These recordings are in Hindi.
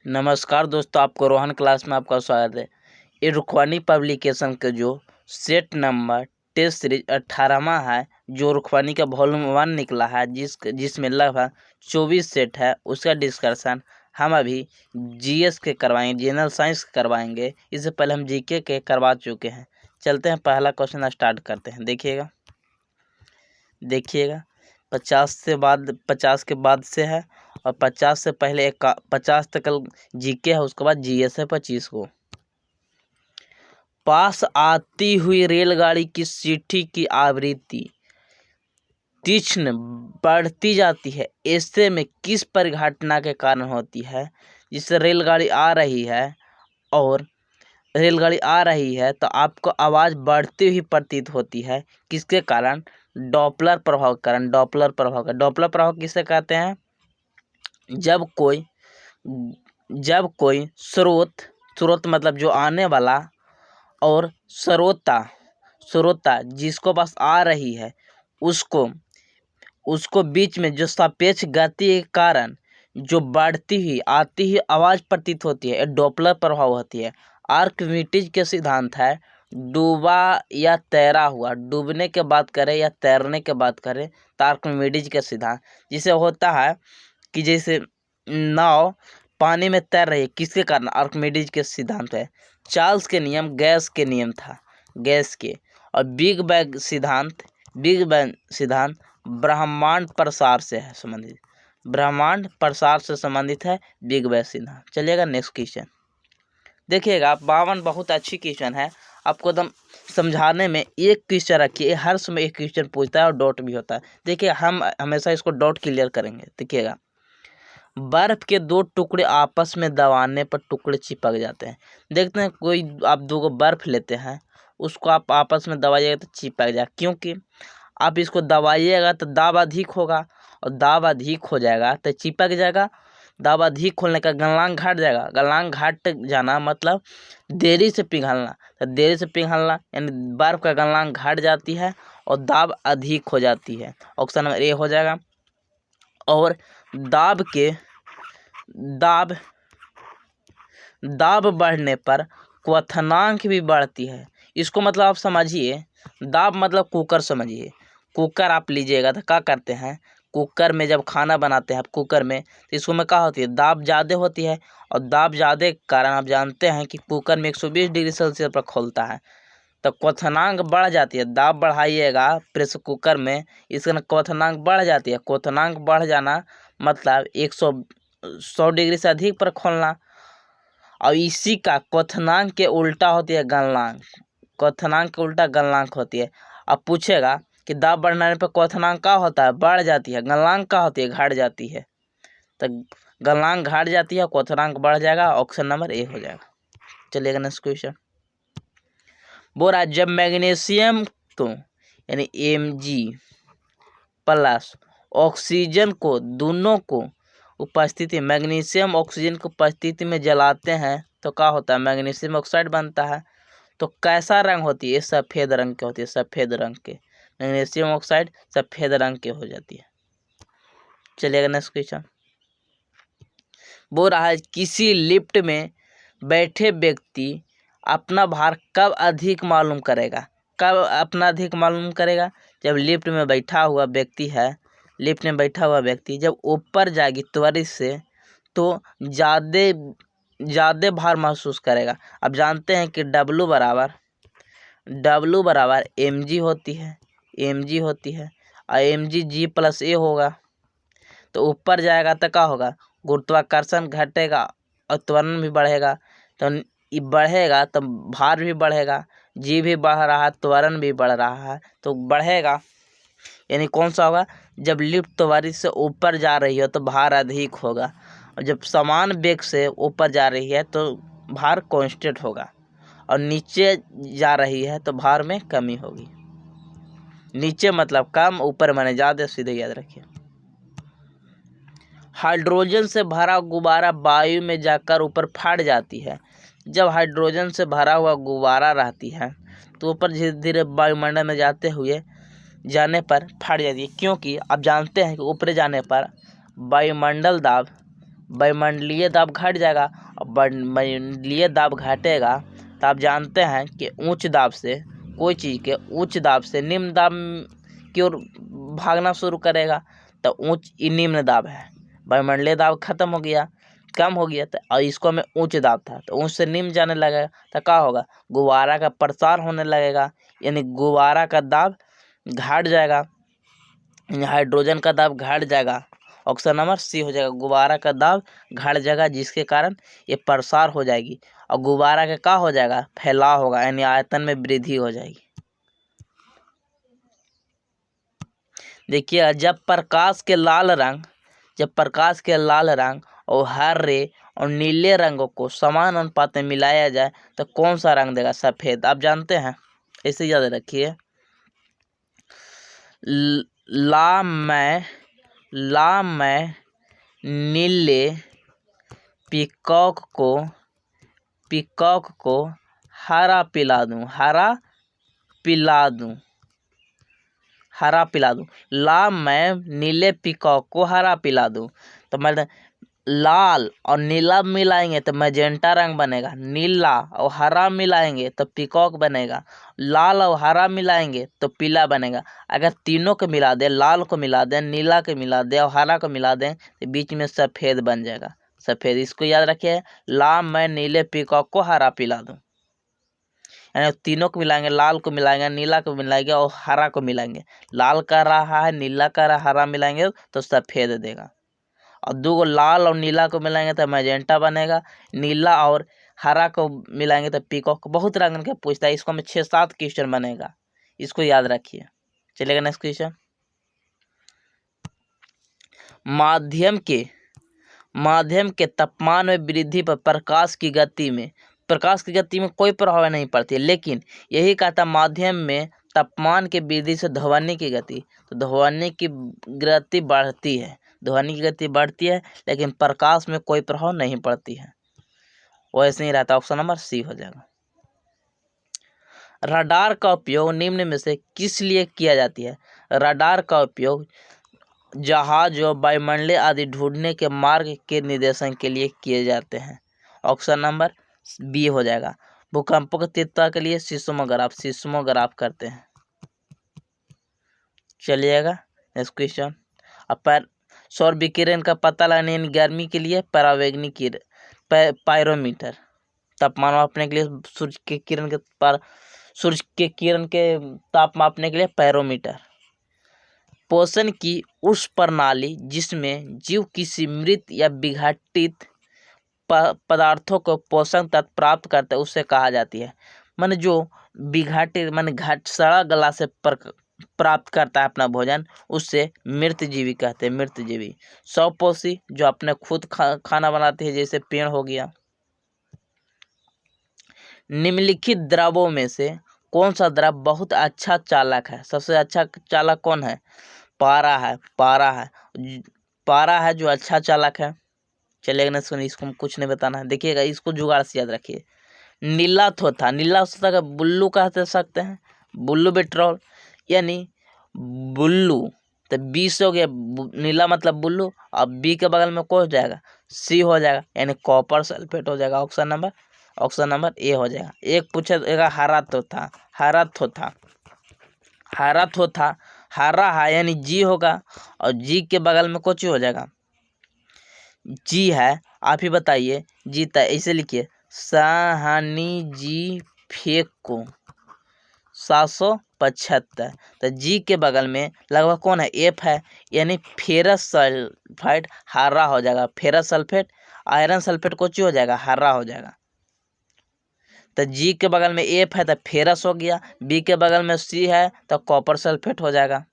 नमस्कार दोस्तों, आपको रोहन क्लास में आपका स्वागत है। ये रुखवानी पब्लिकेशन का जो सेट नंबर टेस्ट सीरीज 18वां है, जो रुखवानी का वॉल्यूम 1 निकला है, जिसमें लगभग 24 सेट है, उसका डिस्कशन हम अभी जीएस के करवाएंगे, जनरल साइंस के करवाएंगे। इससे पहले हम जीके के करवा चुके हैं। चलते हैं, पहला क्वेश्चन स्टार्ट करते हैं। देखिएगा 50 के बाद से है, और 50 से पहले 50 तक जीके है, उसके बाद जीएस है 25 को। पास आती हुई रेलगाड़ी की सीटी की आवृत्ति तीक्ष्ण बढ़ती जाती है, ऐसे में किस परिघटना के कारण होती है? जिससे रेलगाड़ी आ रही है तो आपको आवाज़ बढ़ती हुई प्रतीत होती है। किसके कारण? डॉपलर प्रभाव के कारण। डॉपलर प्रभाव किसे कहते हैं? जब कोई स्रोत मतलब जो आने वाला, और श्रोता जिसको पास आ रही है, उसको बीच में जो सापेक्ष गति के कारण जो आती हुई आवाज़ प्रतीत होती है, डॉपलर प्रभाव होती है। आर्किमिडीज के सिद्धांत है, डूबा या तैरा हुआ। डूबने के बात करें या तैरने के बात करें तो आर्किमिडीज के सिद्धांत, जिसे होता है कि जैसे नाव पानी में तैर रही है, किसके कारण? आर्किमिडीज के सिद्धांत है। चार्ल्स के नियम गैस के नियम था, गैस के। और बिग बैंग सिद्धांत ब्रह्मांड प्रसार से संबंधित है बिग बैंग सिद्धांत। चलिएगा नेक्स्ट क्वेश्चन देखिएगा। 52 बहुत अच्छी क्वेश्चन है, आपको एकदम समझाने में एक क्वेश्चन रखिए। हर समय एक क्वेश्चन पूछता है और डॉट भी होता है। देखिए, हम हमेशा इसको डॉट क्लियर करेंगे। देखिएगा, बर्फ के 2 टुकड़े आपस में दबाने पर टुकड़े चिपक जाते हैं। देखते हैं, कोई आप 2 बर्फ लेते हैं, उसको आप आपस में दबाइएगा तो चिपक जाएगा, क्योंकि आप इसको दबाइएगा तो दाब अधिक होगा, और दाब अधिक हो जाएगा तो चिपक जाएगा। दाब अधिक होने का गलनांक घट जाएगा। गलनांक घट जाना मतलब देरी से पिघलना, तो देरी से पिघलना यानी बर्फ का गलनांक घट जाती है और दाब अधिक हो जाती है। ऑप्शन नंबर ए हो जाएगा। और दाब बढ़ने पर क्वथनांक भी बढ़ती है। इसको मतलब आप समझिए, दाब मतलब कुकर समझिए। कुकर आप लीजिएगा तो क्या करते हैं, कुकर में जब खाना बनाते हैं आप कुकर में, तो इसको में क्या होती है? दाब ज़्यादा होती है, और दाब ज़्यादा के कारण आप जानते हैं कि कुकर में 120 डिग्री सेल्सियस पर खोलता है, तो क्वथनांक बढ़ जाती है। दाब बढ़ाइएगा प्रेशर कुकर में, इसका क्वथनांक बढ़ जाती है। क्वथनांक बढ़ जाना मतलब 100 डिग्री से अधिक पर खोलना, और इसी का क्वथनांक के उल्टा होती है गलनांक। क्वथनांक के उल्टा गलनांक होती है। अब पूछेगा कि दाब बढ़ने पर क्वथनांक का होता है? बढ़ जाती है। गलनांक का होती है? घट जाती है। तो गलनांक घट जाती है, क्वथनांक बढ़ जाएगा। ऑप्शन नंबर ए हो जाएगा। चलिएगा नेक्स्ट क्वेश्चन। बोल रहा है, जब मैग्नीशियम को यानी Mg प्लस ऑक्सीजन को दोनों को उपस्थिति मैग्नीशियम ऑक्सीजन की उपस्थिति में जलाते हैं तो क्या होता है? मैग्नीशियम ऑक्साइड बनता है। तो कैसा रंग होती है? सफ़ेद रंग की होती है। सफ़ेद रंग के मैग्नीशियम ऑक्साइड सफ़ेद रंग के हो जाती है। चलिएगा नेक्स्ट क्वेश्चन। बोल रहा है, किसी लिफ्ट में बैठे व्यक्ति अपना भार कब अधिक मालूम करेगा? कब अपना अधिक मालूम करेगा? जब लिफ्ट में बैठा हुआ व्यक्ति जब ऊपर जाएगी त्वरित से, तो ज़्यादा भार महसूस करेगा। अब जानते हैं कि W बराबर mg होती है, और mg G+a होगा। तो ऊपर जाएगा तो क्या होगा? गुरुत्वाकर्षण घटेगा और त्वरण भी बढ़ेगा। तो बढ़ेगा तो भार भी बढ़ेगा। जी भी बढ़ रहा है, त्वरण भी बढ़ रहा है, तो बढ़ेगा। यानी कौन सा होगा? जब लिफ्ट त्वरित से ऊपर जा रही हो तो भार अधिक होगा, और जब समान वेग से ऊपर जा रही है तो भार कांस्टेंट होगा, और नीचे जा रही है तो भार में कमी होगी। नीचे मतलब कम, ऊपर माने ज़्यादा, सीधे याद रखिए। हाइड्रोजन से भरा गुब्बारा वायु में जाकर ऊपर फट जाती है। जब हाइड्रोजन से भरा हुआ गुब्बारा रहती है तो ऊपर धीरे धीरे वायुमंडल में जाने पर फट जाती है, क्योंकि आप जानते हैं कि ऊपर जाने पर वायुमंडल दाब वायुमंडलीय दाब घट जाएगा। और वायुमंडलीय दाब घटेगा तो आप जानते हैं कि उच्च दाब से कोई चीज़ के उच्च दाब से निम्न दाब की ओर भागना शुरू करेगा। तो उच्च निम्न दाब है, वायुमंडलीय दाब खत्म हो गया, कम हो गया, तो और इसको में उच्च दाब था तो उच्च से निम्न जाने लगेगा तो क्या होगा, गुब्बारा का प्रसार होने लगेगा, यानी गुब्बारा का दाब घट जाएगा, हाइड्रोजन का दाब घट जाएगा। ऑप्शन नंबर सी हो जाएगा, गुब्बारा का दाब घट जाएगा जिसके कारण ये प्रसार हो जाएगी और गुब्बारा का क्या हो जाएगा, फैलाव होगा, यानी आयतन में वृद्धि हो जाएगी। देखिए जब प्रकाश के लाल रंग और हरे और नीले रंगों को समान अनुपात में मिलाया जाए तो कौन सा रंग देगा, सफेद। आप जानते हैं, इसे याद रखिए। ला मैं नीले पिकॉक को हरा पिला दूं। ला मैं नीले पिकॉक को हरा पिला दूं, तो मतलब लाल और नीला मिलाएंगे तो मैजेंटा रंग बनेगा, नीला और हरा मिलाएंगे तो पिकॉक बनेगा, लाल और हरा मिलाएंगे तो पीला बनेगा। अगर तीनों को मिला दें, लाल को मिला दें, नीला को मिला दें और हरा को मिला दें तो बीच में सफ़ेद बन जाएगा, सफ़ेद। इसको याद रखिए, ला मैं नीले पिकॉक को हरा पिला दूं, यानी तीनों को मिलाएंगे, लाल को मिलाएंगे, नीला को मिलाएंगे और हरा को मिलाएंगे। लाल का रहा है, नीला का रहा, हरा मिलाएंगे तो सफ़ेद देगा। और दो लाल और नीला को मिलाएंगे तो मैजेंटा बनेगा, नीला और हरा को मिलाएंगे तो पीकॉक। बहुत रंग के पूछता है, इसको में 6-7 क्वेश्चन बनेगा, इसको याद रखिए। चलेगा नेक्स्ट क्वेश्चन। माध्यम के तापमान में वृद्धि पर प्रकाश की गति में कोई प्रभाव नहीं पड़ती, लेकिन यही कहता माध्यम में तापमान की वृद्धि से ध्वनि की गति, तो ध्वनि की गति बढ़ती है, लेकिन प्रकाश में कोई प्रभाव नहीं पड़ती है, वो ऐसे ही रहता। ऑप्शन नंबर सी हो जाएगा। रडार का उपयोग निम्न में से किस लिए किया जाती है। रडार का उपयोग जहाज और वायुमंडल आदि ढूंढने के मार्ग के निर्देशन के लिए किए जाते हैं। ऑप्शन नंबर बी हो जाएगा। भूकंपों की तीव्रता के लिए सिस्मोग्राफ करते हैं। चलिएगा नेक्स्ट क्वेश्चन। सौर विकिरण का पता लगाने यानी गर्मी के लिए परावैंगनी किरण पायरोमीटर, तापमान मापने के लिए सूर्य के किरण के ताप मापने के लिए पैरोमीटर। पोषण की उस प्रणाली जिसमें जीव किसी मृत या विघटित पदार्थों को पोषण तत्व प्राप्त करता है उसे कहा जाती है। माने जो विघटित सड़ा गला से प्राप्त करता है अपना भोजन, उससे मृत जीवी कहते हैं, मृत जीवी। स्वपोषी जो अपने खुद खाना बनाते हैं, जैसे पेड़ हो गया। निम्नलिखित द्रवों में से कौन सा द्रव बहुत अच्छा चालक है। सबसे अच्छा चालक कौन है, पारा है जो अच्छा चालक है। चलिएगा ना, सुनिए, इसको कुछ नहीं बताना है, देखिएगा, इसको जुगाड़ से याद रखिए। नीला थोथा का बुल्लू कह सकते हैं, बुल्लू पेट्रोल, यानी बुल्लू तो बी से हो गया, नीला मतलब बुल्लू, अब बी के बगल में कौन हो जाएगा, सी हो जाएगा, यानी कॉपर सल्फेट हो जाएगा। ऑप्शन नंबर ए हो जाएगा। एक पूछेगा हरा थोथा, हरा है यानी जी होगा, और जी के बगल में कुछ हो जाएगा, जी है, आप ही बताइए, जीता है, इसे लिखिए साहनी जी फेंको 775। तो जी के बगल में लगभग कौन है, एफ है, यानी फेरस सल्फाइड हरा हो जाएगा। फेरस सल्फेट आयरन सल्फेट कुछ हो जाएगा, हरा हो जाएगा। तो जी के बगल में एफ है तो फेरस हो गया, बी के बगल में सी है तो कॉपर सल्फेट हो जाएगा।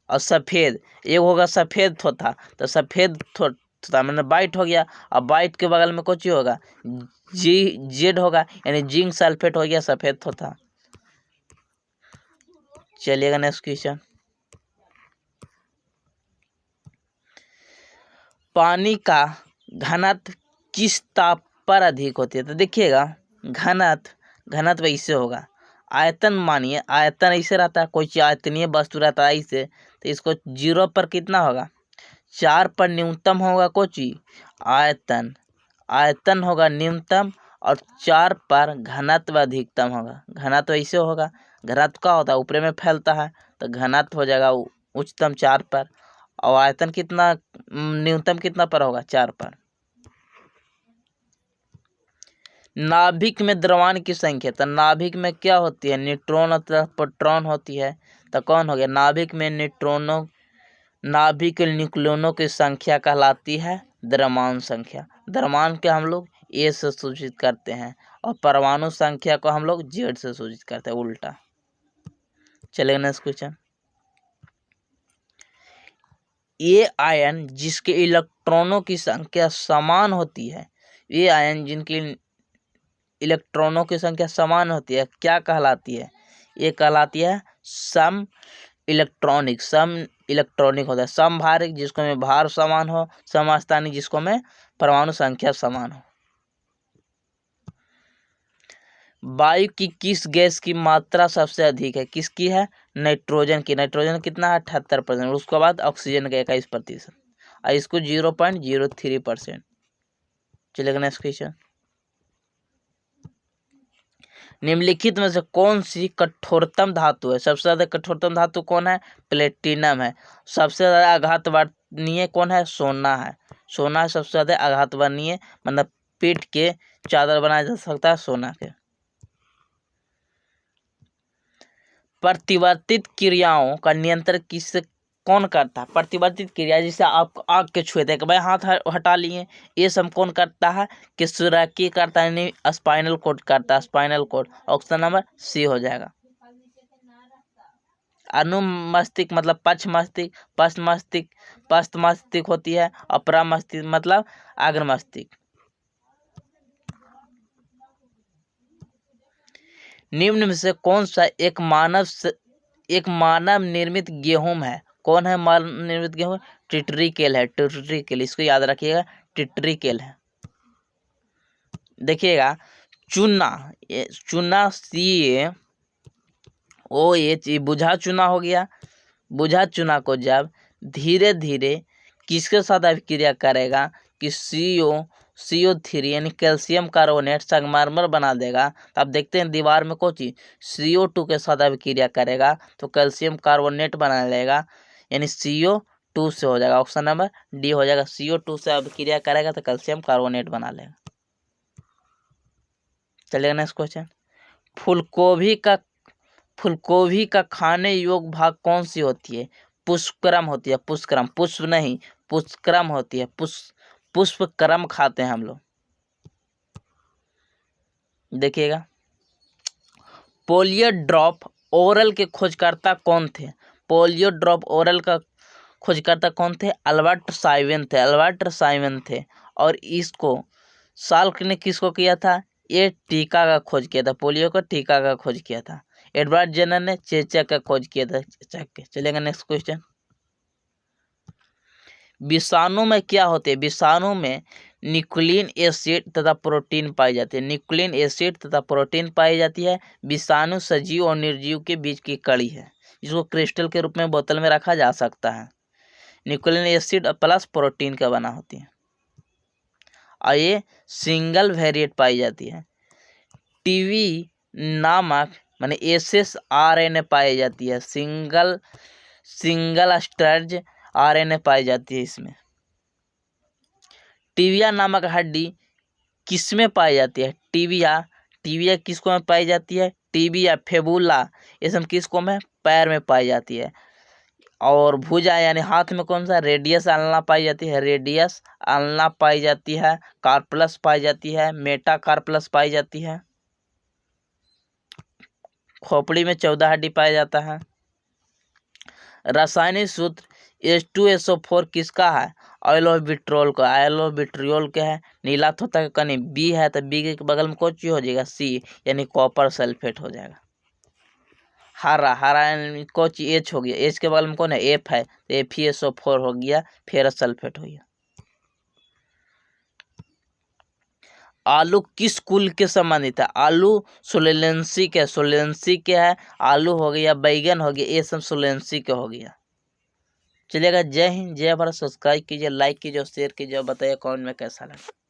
और सफ़ेद एक होगा, सफ़ेद थोथा, तो सफ़ेद थोथा मतलब वाइट हो गया, और वाइट के बगल में कुछ होगा, जेड होगा, यानी जिंक सल्फेट हो गया, सफ़ेद थोथा। चलिएगा नेक्स्ट क्वेश्चन। पानी का घनत्व किस ताप पर अधिक होती है। तो देखिएगा, घनत्व इससे होगा, आयतन मानिए, आयतन ऐसे रहता है, कोई आयतनीय वस्तु रहता है ऐसे, तो इसको 0 पर कितना होगा, 4 पर न्यूनतम होगा कोची आयतन, आयतन होगा न्यूनतम, और 4 पर घनत्व अधिकतम होगा। घनत्व ऐसे होगा, घनत्व का होता है ऊपर में फैलता है, तो घनत्व हो जाएगा उच्चतम 4 पर, और आयतन कितना न्यूनतम कितना पर होगा 4 पर। नाभिक में द्रव्यमान की संख्या, तो नाभिक में क्या होती है, न्यूट्रॉन और प्रोटॉन होती है, तो कौन हो गया नाभिक में न्यूट्रॉनों, नाभिक न्यूक्लियनों की संख्या कहलाती है द्रव्यमान संख्या। द्रव्यमान के हम लोग ए से सूचित करते हैं और परमाणु संख्या को हम लोग जेड से सूचित करते हैं, उल्टा। चलेगा नेक्स्ट क्वेश्चन। ये आयन जिसके इलेक्ट्रॉनों की संख्या समान होती है, ये आयन जिनकी इलेक्ट्रॉनों की संख्या समान होती है क्या कहलाती है, ये कहलाती है सम इलेक्ट्रॉनिक। सम इलेक्ट्रॉनिक होता है समभारिक, जिसको में भार समान हो, समस्थानिक जिसको में परमाणु संख्या समान हो। वायु की किस गैस की मात्रा सबसे अधिक है, किसकी है, नाइट्रोजन की। नाइट्रोजन कितना है 78%, उसके बाद ऑक्सीजन का 21%, और इसको 0.03%। चलेगा नेक्स्ट क्वेश्चन। निम्नलिखित में से कौन सी कठोरतम धातु है, सबसे ज्यादा कठोरतम धातु कौन है, प्लेटिनम है। सबसे ज्यादा आघात वर्णीय कौन है, सोना है। सोना सबसे ज्यादा आघात वर्णीय, मतलब पीठ के चादर बनाया जा सकता है सोना के। प्रतिवर्तित क्रियाओं का नियंत्रण किससे कौन करता है, प्रतिवर्तित क्रिया जैसे आप आग के छुए थे कि भाई हाथ हटा लिए, ये सब कौन करता है, कि सुराकी करता है, नहीं स्पाइनल कोड करता है, spinal cord. Option number C हो जाएगा। अनुमस्तिष्क मतलब पक्ष मस्तिष्क, पश्च मस्तिष्क, पश्च मस्तिष्क होती है, और प्रमस्तिष्क मतलब अग्र मस्तिष्क। निम्न में से कौन सा एक मानव निर्मित गेहूं है, कौन है मानव निर्मित गेहूं, टिटरिकेल है, टिटरिकेल, इसको याद रखिएगा, टिटरिकेल है। देखिएगा चूना, चूना CaOH बुझा चूना हो गया। बुझा चूना को जब धीरे धीरे किसके साथ अभिक्रिया करेगा, कि CO3 यानी कैल्शियम कार्बोनेट संगमरमर बना देगा, तो आप देखते हैं दीवार में कोई चीज CO2 के साथ अभिक्रिया करेगा तो कैल्शियम कार्बोनेट बना लेगा, यानी CO2 से हो जाएगा। ऑप्शन नंबर डी हो जाएगा, CO2 से अभिक्रिया करेगा तो कैल्शियम कार्बोनेट बना लेगा। चलेगा नेक्स्ट क्वेश्चन। फूलगोभी का खाने योग्य भाग कौन सी होती है, पुष्पक्रम होती है, पुष्पक्रम, पुष्प नहीं पुष्पक्रम होती है, पुष्पक्रम खाते हैं हम लोग। देखिएगा पोलियो ड्रॉप ओरल के खोजकर्ता कौन थे, पोलियो ड्रॉप ओरल का खोजकर्ता कौन थे, अल्बर्ट साइमन थे। और इसको साल्क ने किसको किया था, ये टीका का खोज किया था, पोलियो का टीका का खोज किया था। एडवर्ड जेनर ने चेचक का खोज किया था, चेचक के। चलेगा नेक्स्ट क्वेश्चन। विषाणु में क्या होते हैं, विषाणु में न्यूक्लिक एसिड तथा प्रोटीन पाई जाती है, न्यूक्लिक एसिड तथा प्रोटीन पाई जाती है। विषाणु सजीव और निर्जीव के बीच की कड़ी है, जिसको क्रिस्टल के रूप में बोतल में रखा जा सकता है। न्यूक्लिक एसिड प्लस प्रोटीन का बना होती है, और ये सिंगल वेरिएट पाई जाती है। टीवी नामक माने SSRNA पाई जाती है, सिंगल स्ट्रैंड RNA पाई जाती है इसमें। टीबिया नामक हड्डी किसमें पाई जाती है, टीबिया किसको में पाई जाती है, टीबिया फेबुला, ये सब किसको में, पैर में पाई जाती है। और भुजा यानी हाथ में कौन सा, रेडियस अल्ना पाई जाती है, रेडियस अल्ना पाई जाती है। कार्पलस पाई जाती है, मेटा कार्पलस पाई जाती है। खोपड़ी में 14 हड्डी पाया जाता है। रासायनिक सूत्र H2SO4 किसका है, ऑयल ऑफ विट्रोल का, ऑयल ऑफ विट्रियोल का है। नीला तोता का कनी बी है तो बी के बगल में कौन चीज हो जाएगा, C यानी कॉपर सल्फेट हो जाएगा। हरा यानी कौन चीज H हो गया, H के बगल में कौन है, F है तो FeSO4 हो गया, फेरस सल्फेट हो गया। आलू किस कुल के संबंधित है, आलू सोलेंसी के है। आलू हो गया, बैगन हो गया, ये सब सोलेंसी के हो गया। चलिएगा, जय हिंद, जय भारत। सब्सक्राइब कीजिए, लाइक कीजिए और शेयर कीजिए और बताइए कमेंट में कैसा लगा।